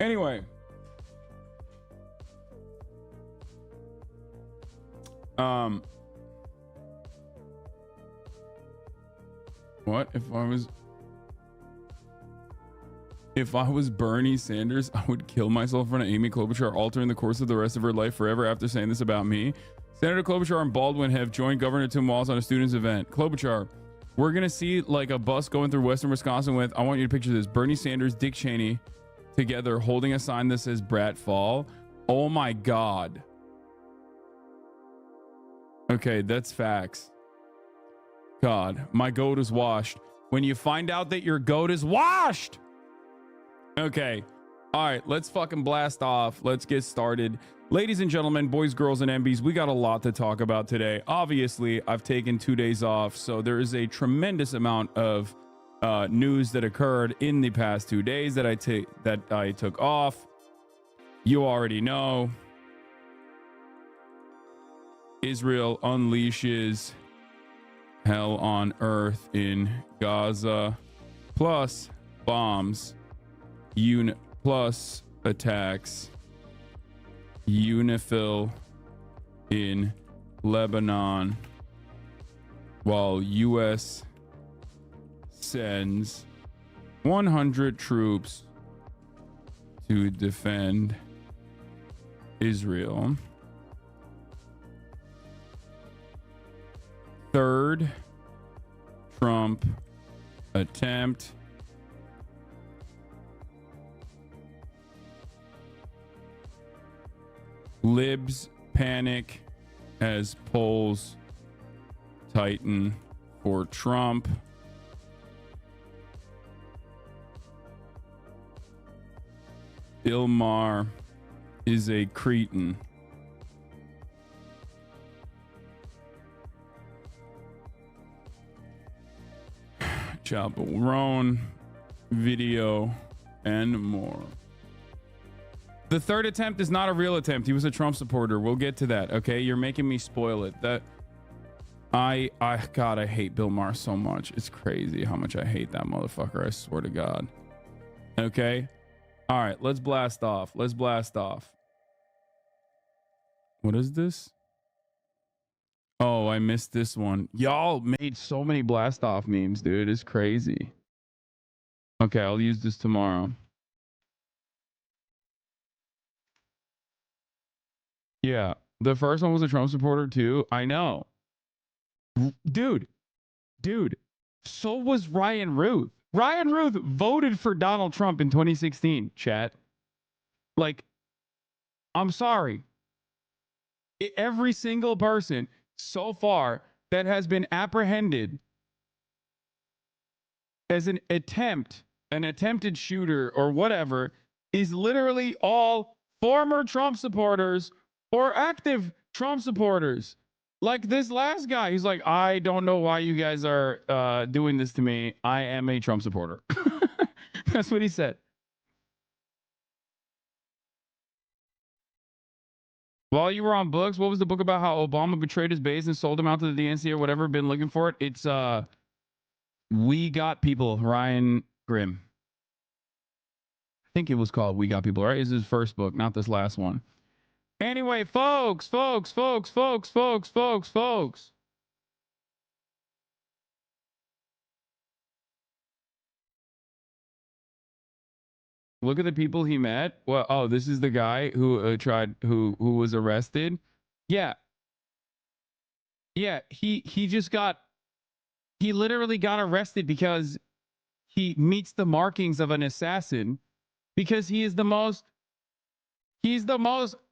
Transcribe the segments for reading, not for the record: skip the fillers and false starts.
Anyway. What if I was Bernie Sanders, I would kill myself in front of Amy Klobuchar, altering the course of the rest of her life forever after saying this about me. Senator Klobuchar and Baldwin have joined Governor Tim Walz on a students event. Klobuchar, we're going to see like a bus going through Western Wisconsin with, I want you to picture this, Bernie Sanders, Dick Cheney together holding a sign that says Brat Fall. Oh my God. Okay, that's facts. God, my goat is washed. When you find out that your goat is washed. Okay. All right, let's fucking blast off. Let's get started. Ladies and gentlemen, boys, girls, and MBs, we got a lot to talk about today. Obviously, I've taken 2 days off, so there is a tremendous amount of news that occurred in the past 2 days that I took off. You already know. Israel unleashes hell on earth in Gaza, plus bombs, plus attacks UNIFIL in Lebanon, while US sends 100 troops to defend Israel. Third Trump attempt. Libs panic as polls tighten for Trump. Bill Maher is a cretin. Chapel Roan video and more. The third attempt is not a real attempt. He was a Trump supporter. We'll get to that. Okay, you're making me spoil it. God, I hate Bill Maher so much. It's crazy how much I hate that motherfucker. I swear to God. Okay. All right, let's blast off. Let's blast off. What is this? Oh, I missed this one. Y'all made so many blast off memes, dude. It's crazy. Okay, I'll use this tomorrow. Yeah, the first one was a Trump supporter too. I know. Dude. So was Ryan Ruth. Ryan Ruth voted for Donald Trump in 2016, chat. Like, I'm sorry. Every single person so far that has been apprehended as an attempted shooter or whatever is literally all former Trump supporters or active Trump supporters. Like this last guy, he's like, I don't know why you guys are doing this to me. I am a Trump supporter. That's what he said. While you were on books, what was the book about how Obama betrayed his base and sold him out to the DNC or whatever? Been looking for it. It's We Got People, Ryan Grimm. I think it was called We Got People, right? It's his first book, not this last one. Anyway, folks. Look at the people he met. Well, oh, this is the guy who who was arrested. Yeah. He literally got arrested because he meets the markings of an assassin, because he's the most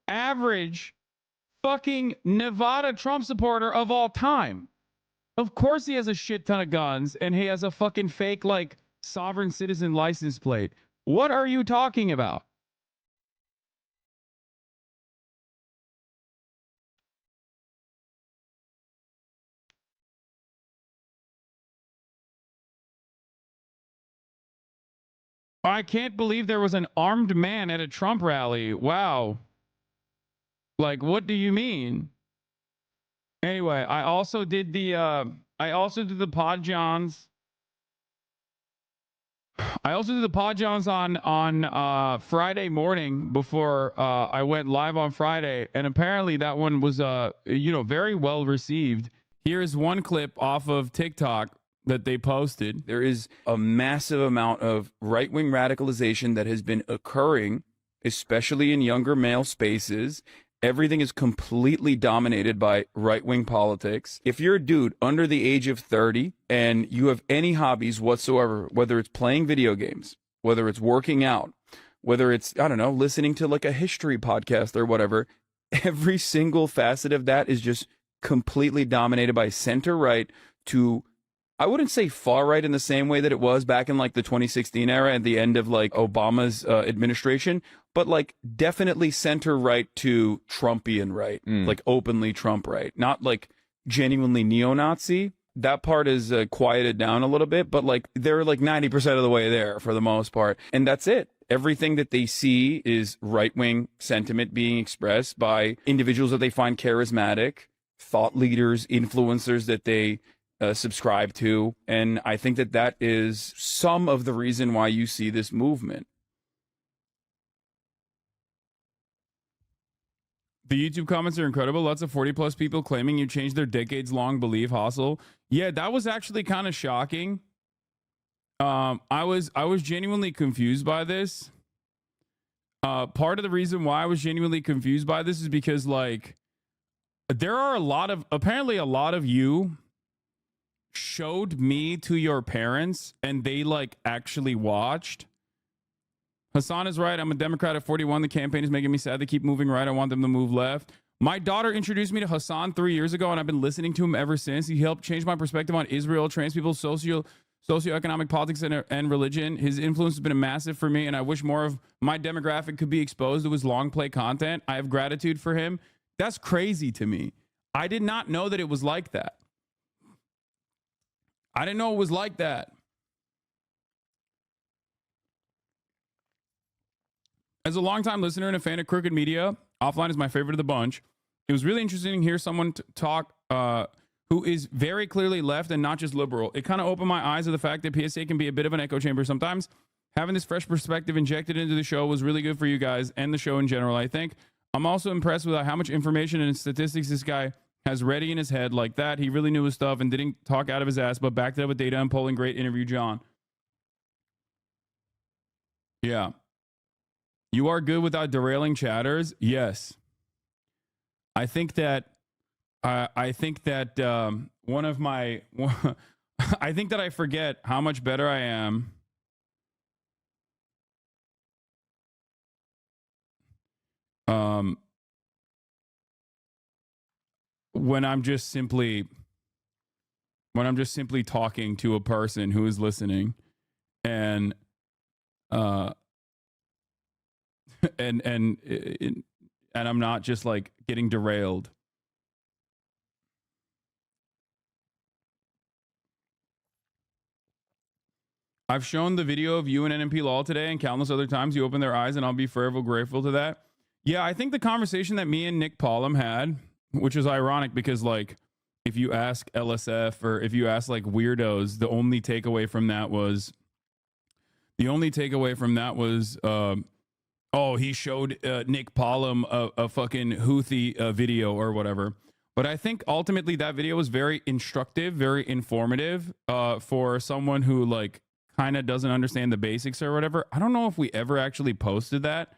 average fucking Nevada Trump supporter of all time. Of course he has a shit ton of guns and he has a fucking fake like sovereign citizen license plate. What are you talking about? I can't believe there was an armed man at a Trump rally. Wow. Like, what do you mean? Anyway, I also did the Pod Johns. I also did the Pod Jones on Friday morning before I went live on Friday, and apparently that one was very well received. Here's one clip off of TikTok that they posted. There is a massive amount of right-wing radicalization that has been occurring, especially in younger male spaces. Everything is completely dominated by right-wing politics. If you're a dude under the age of 30 and you have any hobbies whatsoever, whether it's playing video games, whether it's working out, whether it's, I don't know, listening to like a history podcast or whatever, every single facet of that is just completely dominated by center right to, I wouldn't say far right in the same way that it was back in like the 2016 era at the end of like Obama's administration, but like definitely center right to Trumpian right, like openly Trump right, not like genuinely neo-Nazi. That part is quieted down a little bit, but like they're like 90% of the way there for the most part. And that's it. Everything that they see is right-wing sentiment being expressed by individuals that they find charismatic, thought leaders, influencers that they subscribe to. And I think that that is some of the reason why you see this movement. The YouTube comments are incredible. Lots of 40 plus people claiming you changed their decades long belief hustle. Yeah, that was actually kind of shocking. I was genuinely confused by this. Part of the reason why I was genuinely confused by this is because like there are apparently a lot of you showed me to your parents and they like actually watched. Hasan is right. I'm a Democrat at 41. The campaign is making me sad. They keep moving right. I want them to move left. My daughter introduced me to Hasan 3 years ago, and I've been listening to him ever since. He helped change my perspective on Israel, trans people, socioeconomic politics, and religion. His influence has been massive for me, and I wish more of my demographic could be exposed to his long play content. I have gratitude for him. That's crazy to me. I did not know that it was like that. I didn't know it was like that. As a longtime listener and a fan of Crooked Media, Offline is my favorite of the bunch. It was really interesting to hear someone talk who is very clearly left and not just liberal. It kind of opened my eyes to the fact that PSA can be a bit of an echo chamber sometimes. Having this fresh perspective injected into the show was really good for you guys and the show in general, I think. I'm also impressed with how much information and statistics this guy has ready in his head like that. He really knew his stuff and didn't talk out of his ass, but backed it up with data and polling. Great interview, John. Yeah. You are good without derailing chatters. Yes. I think that one of my I think that I forget how much better I am when I'm just simply talking to a person who is listening and and I'm not just like getting derailed. I've shown the video of you and NMP Law today and countless other times you open their eyes, and I'll be forever grateful to that. Yeah, I think the conversation that me and Nick Paulum had, which is ironic because like if you ask LSF or if you ask like weirdos, the only takeaway from that was oh, he showed Nick Paulum a fucking Houthi video or whatever. But I think ultimately that video was very instructive, very informative for someone who like kind of doesn't understand the basics or whatever. I don't know if we ever actually posted that.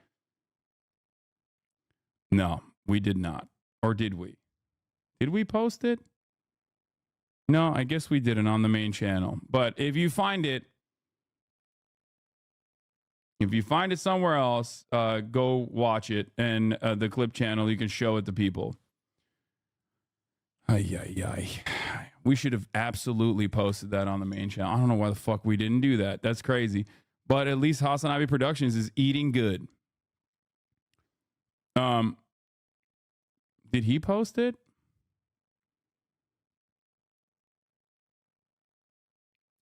No, we did not. Or did we? Did we post it? No, I guess we didn't on the main channel. But if you find it, somewhere else, go watch it. And the clip channel, you can show it to people. We should have absolutely posted that on the main channel. I don't know why the fuck we didn't do that. That's crazy. But at least HasanAbi Productions is eating good. Did he post it?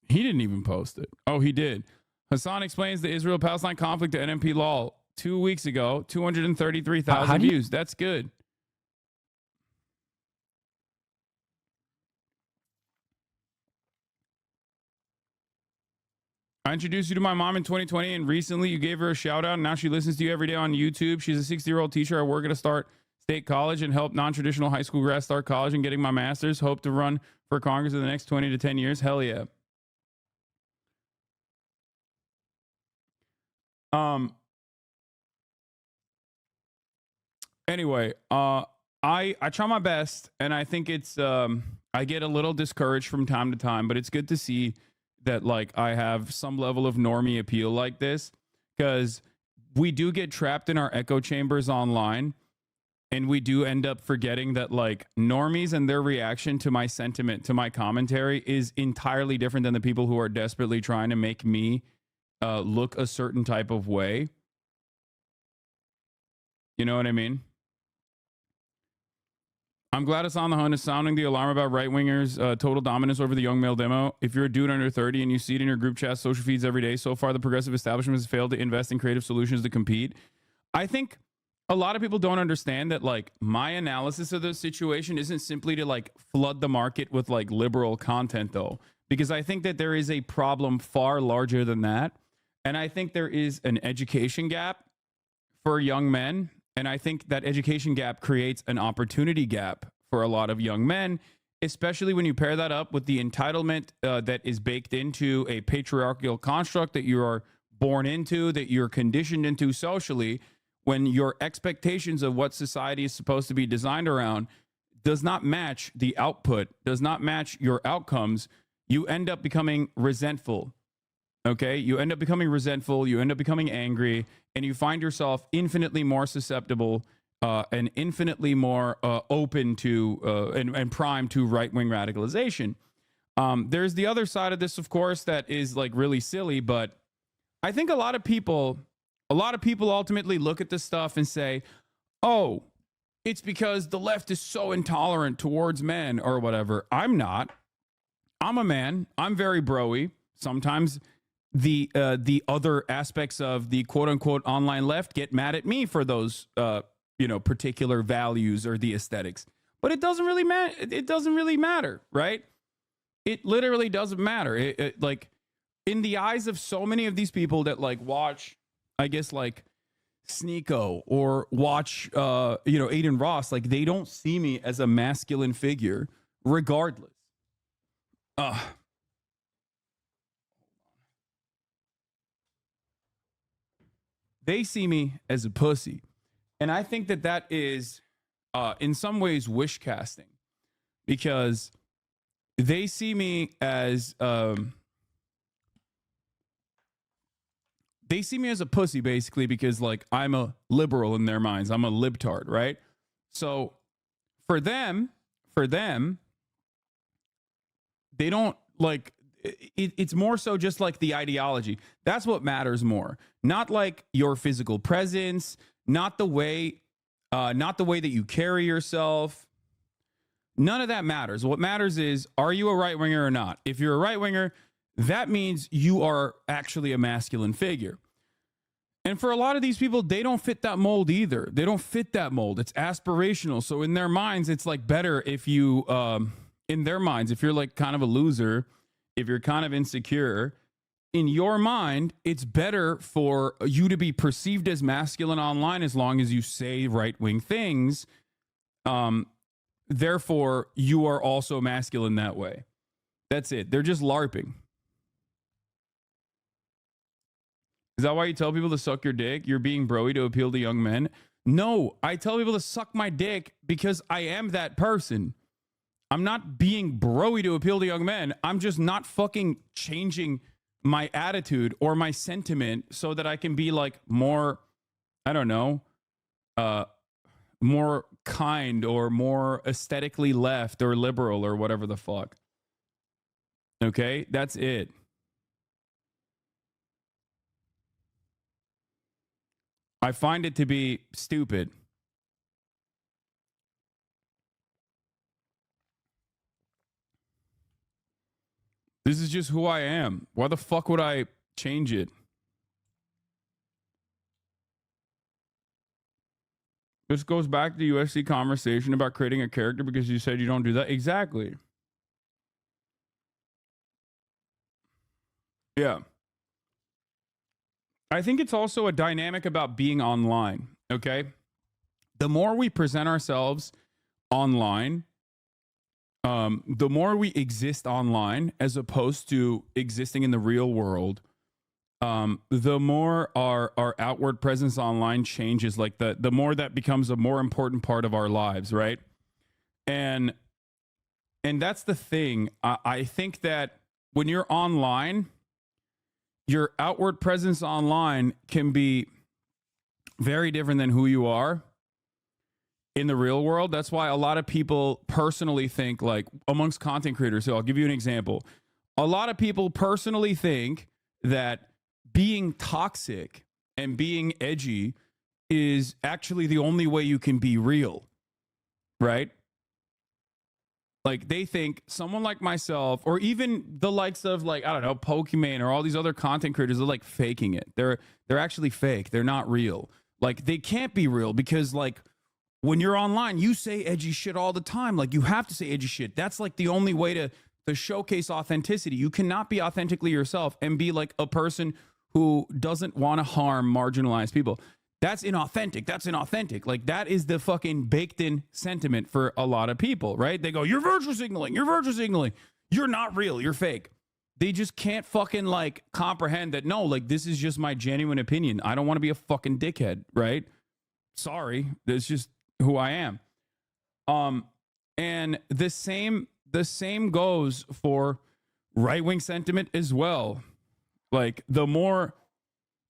He didn't even post it. Oh, he did. Hasan explains the Israel-Palestine conflict to NMP Law 2 weeks ago. 233,000 views. That's good. I introduced you to my mom in 2020, and recently you gave her a shout out, and now she listens to you every day on YouTube. She's a 60-year-old teacher. I work at a state college and help non-traditional high school grads start college and getting my master's. Hope to run for Congress in the next 20 to 10 years. Hell yeah. Anyway, I try my best, and I think it's I get a little discouraged from time to time, but it's good to see that like I have some level of normie appeal like this, because we do get trapped in our echo chambers online, and we do end up forgetting that like normies and their reaction to my sentiment, to my commentary, is entirely different than the people who are desperately trying to make me look a certain type of way. You know what I mean? I'm glad Hasan the Hun is sounding the alarm about right-wingers' total dominance over the young male demo. If you're a dude under 30 and you see it in your group chat, social feeds every day, so far the progressive establishment has failed to invest in creative solutions to compete. I think a lot of people don't understand that like my analysis of the situation isn't simply to like flood the market with like liberal content though, because I think that there is a problem far larger than that. And I think there is an education gap for young men. And I think that education gap creates an opportunity gap for a lot of young men, especially when you pair that up with the entitlement that is baked into a patriarchal construct that you are born into, that you're conditioned into socially, when your expectations of what society is supposed to be designed around does not match the output, does not match your outcomes, you end up becoming resentful. Okay, you end up becoming resentful, you end up becoming angry, and you find yourself infinitely more susceptible and infinitely more open to and primed to right-wing radicalization. There's the other side of this, of course, that is like really silly, but I think a lot of people ultimately look at this stuff and say, oh, it's because the left is so intolerant towards men or whatever. I'm not. I'm a man. I'm very bro-y. Sometimes the other aspects of the quote unquote online left get mad at me for those particular values or the aesthetics, but it doesn't really matter. It doesn't really matter, right? It literally doesn't matter. It like in the eyes of so many of these people that like watch, I guess like Sneeko or watch Aiden Ross, like they don't see me as a masculine figure regardless. They see me as a pussy. And I think that that is, in some ways, wish casting, because they see me as a pussy, basically, because like I'm a liberal in their minds. I'm a libtard, right? So for them, they don't like it's more so just like the ideology. That's what matters more. Not like your physical presence, not the way that you carry yourself. None of that matters. What matters is, are you a right winger or not? If you're a right winger, that means you are actually a masculine figure. And for a lot of these people, they don't fit that mold either. They don't fit that mold. It's aspirational. So in their minds, it's like better if you, in their minds, if you're like kind of a loser, if you're kind of insecure, in your mind, it's better for you to be perceived as masculine online as long as you say right-wing things. Therefore, you are also masculine that way. That's it. They're just LARPing. Is that why you tell people to suck your dick? You're being broy to appeal to young men? No, I tell people to suck my dick because I am that person. I'm not being broy to appeal to young men. I'm just not fucking changing my attitude or my sentiment so that I can be like more, I don't know, more kind or more aesthetically left or liberal or whatever the fuck. Okay, that's it. I find it to be stupid. This is just who I am. Why the fuck would I change it? This goes back to the UFC conversation about creating a character because you said you don't do that. Exactly. Yeah. I think it's also a dynamic about being online. Okay. The more we present ourselves online, the more we exist online as opposed to existing in the real world, the more our outward presence online changes. Like the more that becomes a more important part of our lives, right? And that's the thing. I think that when you're online, your outward presence online can be very different than who you are in the real world. That's why a lot of people personally think, like amongst content creators, so I'll give you an example. A lot of people personally think that being toxic and being edgy is actually the only way you can be real, right? Like they think someone like myself, or even the likes of, like, I don't know, Pokemon or all these other content creators, are like faking it. They're actually fake. They're not real. Like they can't be real because, like, when you're online, you say edgy shit all the time. Like you have to say edgy shit. That's like the only way to showcase authenticity. You cannot be authentically yourself and be like a person who doesn't want to harm marginalized people. That's inauthentic. That's inauthentic. Like that is the fucking baked in sentiment for a lot of people, right? They go, you're virtue signaling. You're virtue signaling. You're not real. You're fake. They just can't fucking like comprehend that. No, like this is just my genuine opinion. I don't want to be a fucking dickhead, right? Sorry. That's just who I am. And the same goes for right-wing sentiment as well. Like the more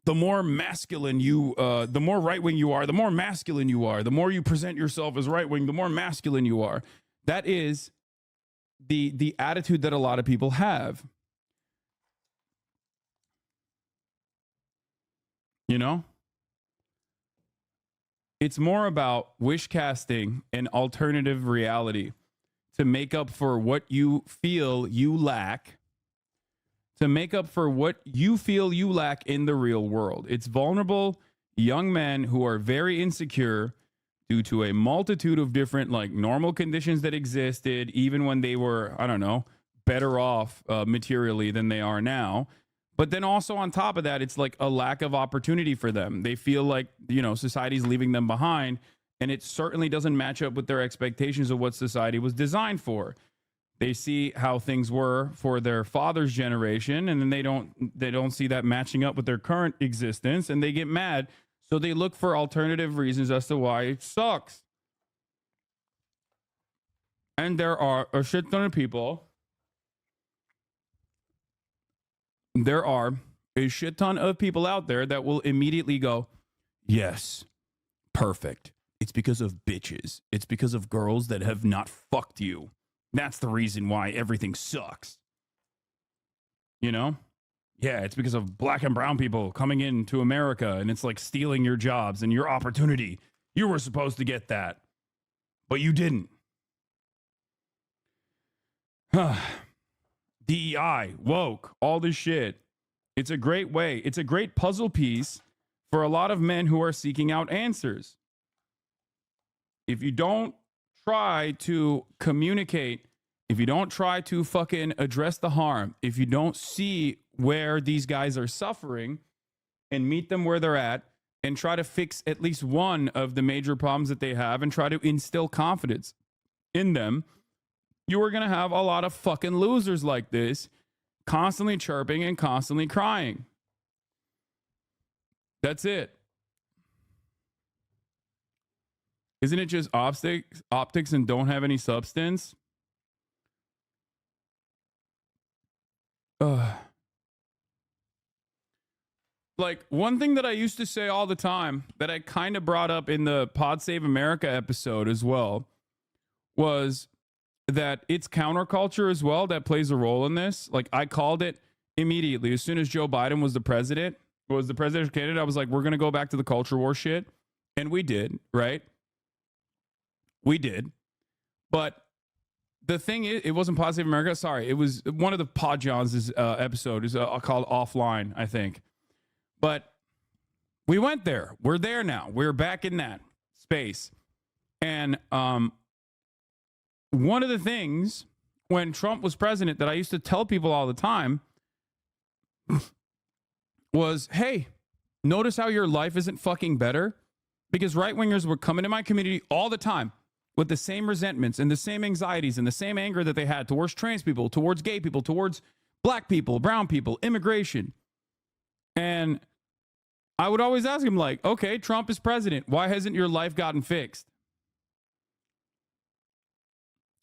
masculine you, the more right-wing you are, the more masculine you are. The more you present yourself as right-wing, the more masculine you are. That is the attitude that a lot of people have. You know? It's more about wish casting and alternative reality to make up for what you feel you lack, to make up for what you feel you lack in the real world. It's vulnerable young men who are very insecure due to a multitude of different, like, normal conditions that existed even when they were, I don't know, better off materially than they are now. But then also on top of that, it's like a lack of opportunity for them. They feel like, you know, society's leaving them behind, and it certainly doesn't match up with their expectations of what society was designed for. They see how things were for their father's generation, and then they don't see that matching up with their current existence, and they get mad. So they look for alternative reasons as to why it sucks. And there are a shit ton of people. There are a shit ton of people out there that will immediately go, yes, perfect. It's because of bitches. It's because of girls that have not fucked you. That's the reason why everything sucks. You know? Yeah, it's because of black and brown people coming into America, and it's like stealing your jobs and your opportunity. You were supposed to get that, but you didn't. DEI, woke, all this shit. It's a great way. It's a great puzzle piece for a lot of men who are seeking out answers. If you don't try to communicate, if you don't try to fucking address the harm, if you don't see where these guys are suffering and meet them where they're at and try to fix at least one of the major problems that they have and try to instill confidence in them, you are going to have a lot of fucking losers like this, constantly chirping and constantly crying. That's it. Isn't it just optics and don't have any substance? Like, one thing that I used to say all the time that I kind of brought up in the Pod Save America episode as well was that it's counterculture as well that plays a role in this. Like, I called it immediately. As soon as Joe Biden was the presidential candidate, I was like, we're going to go back to the culture war shit. And we did, right? We did. But the thing is, it wasn't Pod Save America. Sorry. It was one of the Pod Johns' episode is called Offline, I think. But we went there. We're there now. We're back in that space. And one of the things when Trump was president that I used to tell people all the time was, hey, Notice how your life isn't fucking better? Because right-wingers would come into my community all the time with the same resentments and the same anxieties and the same anger that they had towards trans people, towards gay people, towards black people, brown people, immigration. And I would always ask him, like, okay, Trump is president. Why hasn't your life gotten fixed?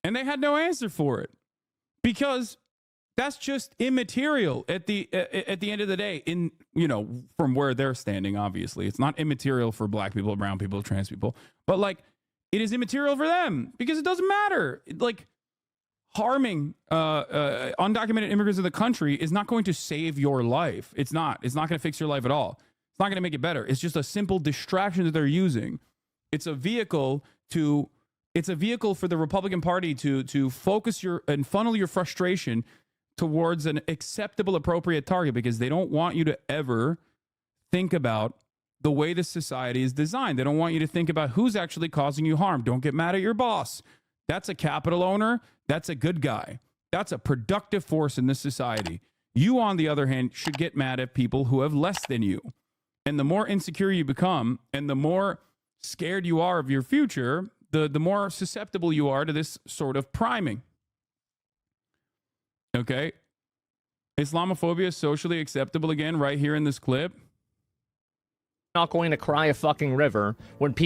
And they had no answer for it, because that's just immaterial at the end of the day. In, you know, from where they're standing, obviously, it's not immaterial for black people, brown people, trans people, but like it is immaterial for them because it doesn't matter. Like harming undocumented immigrants in the country is not going to save your life. It's not. It's not going to fix your life at all. It's not going to make it better. It's just a simple distraction that they're using. It's a vehicle to. It's a vehicle for the Republican Party to focus your and funnel your frustration towards an acceptable, appropriate target, because they don't want you to ever think about the way this society is designed. They don't want you to think about who's actually causing you harm. Don't get mad at your boss. That's a capital owner. That's a good guy. That's a productive force in this society. You, on the other hand, should get mad at people who have less than you. And the more insecure you become and the more scared you are of your future, the more susceptible you are to this sort of priming. Okay? Islamophobia is socially acceptable again right here in this clip. Not going to cry a fucking river when people